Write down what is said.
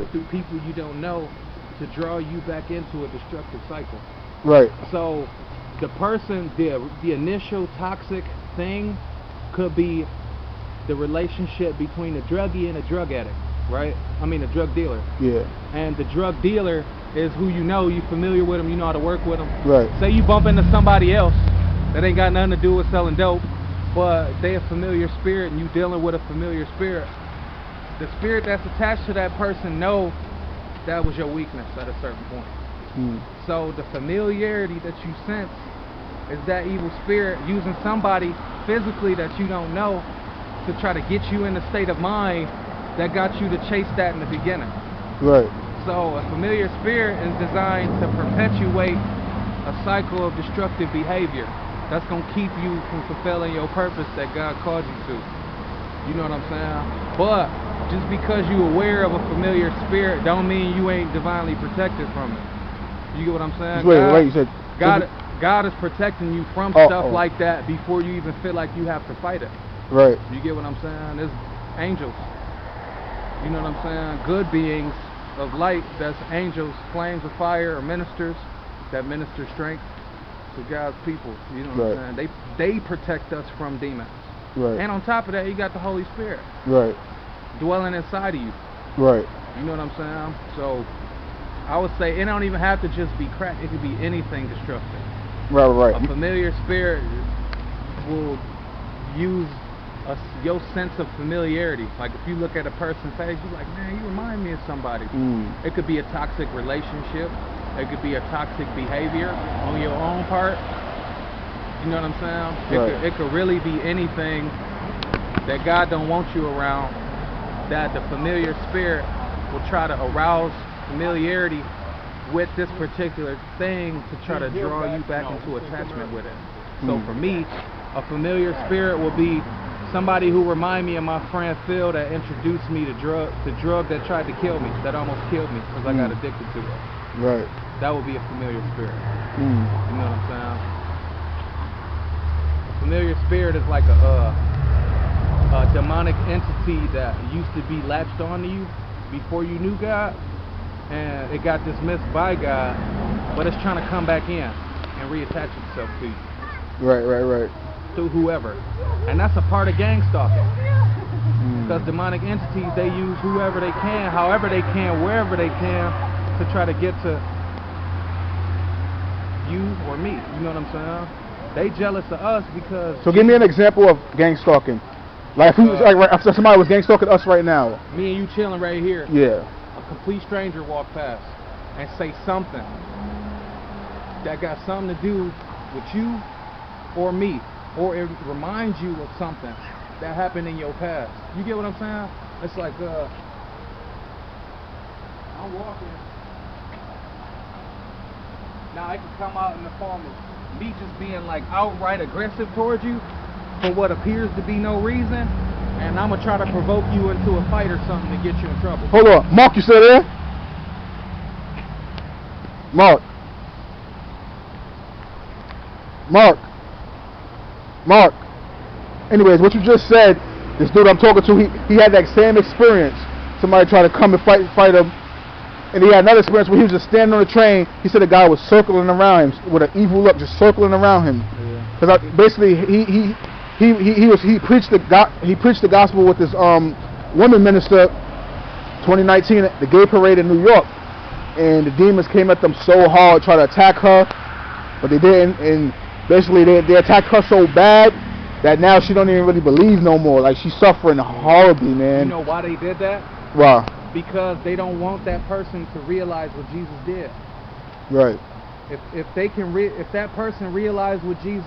Right. through people you don't know to draw you back into a destructive cycle. Right. So the person, the initial toxic thing could be the relationship between a druggie and a drug addict, right? I mean a drug dealer. Yeah. And the drug dealer is who you know, you familiar with them, you know how to work with them. Right. Say you bump into somebody else that ain't got nothing to do with selling dope, but they a familiar spirit and you dealing with a familiar spirit. The spirit that's attached to that person know that was your weakness at a certain point. So the familiarity that you sense is that evil spirit using somebody physically that you don't know to try to get you in a state of mind that got you to chase that in the beginning. Right. So a familiar spirit is designed to perpetuate a cycle of destructive behavior that's going to keep you from fulfilling your purpose that God called you to. You know what I'm saying? But just because you're aware of a familiar spirit don't mean you ain't divinely protected from it. You get what I'm saying? Wait, you said God is protecting you from stuff like that before you even feel like you have to fight it. Right. You get what I'm saying? There's angels. You know what I'm saying? Good beings of light, that's angels, flames of fire, or ministers that minister strength to God's people. You know what I'm saying? They protect us from demons. Right. And on top of that, you got the Holy Spirit. Right. Dwelling inside of you. Right. You know what I'm saying? So I would say it don't even have to just be crack. It could be anything destructive. Right. A familiar spirit will use your sense of familiarity. Like if you look at a person's face, you're like, man, you remind me of somebody. It could be a toxic relationship. It could be a toxic behavior on your own part. You know what I'm saying? It could really be anything that God don't want you around, that the familiar spirit will try to arouse familiarity with this particular thing to try to draw you back into attachment with it. So for me, a familiar spirit will be somebody who remind me of my friend Phil that introduced me to the drug that tried to kill me, that almost killed me because I got addicted to it. Right. That would be a familiar spirit. You know what I'm saying? A familiar spirit is like a demonic entity that used to be latched onto you before you knew God, and it got dismissed by God, but it's trying to come back in and reattach itself to you. Right. Through whoever. And that's a part of gang stalking. Because demonic entities, they use whoever they can, however they can, wherever they can, to try to get to you or me. You know what I'm saying? They jealous of us because... So give me an example of gang stalking. Like if somebody was gang stalking us right now. Me and you chilling right here. Yeah. A complete stranger walk past and say something that got something to do with you or me, or it reminds you of something that happened in your past. You get what I'm saying? It's like I'm walking. Now it can come out in the form of me just being like outright aggressive towards you for what appears to be no reason, and I'm gonna try to provoke you into a fight or something to get you in trouble. Hold on, Mark, you still there? Mark. Anyways, what you just said, this dude I'm talking to, he had that same experience. Somebody tried to come and fight him, and he had another experience where he was just standing on the train. He said a guy was circling around him with an evil look, just circling around him. Because basically he preached the gospel with this woman minister, 2019, the gay parade in New York, and the demons came at them so hard, tried to attack her, but they didn't, and basically they attacked her so bad that now she don't even really believe no more. Like, she's suffering horribly, man. You know why they did that? Why? Because they don't want that person to realize what Jesus did. Right. If they can if that person realized what Jesus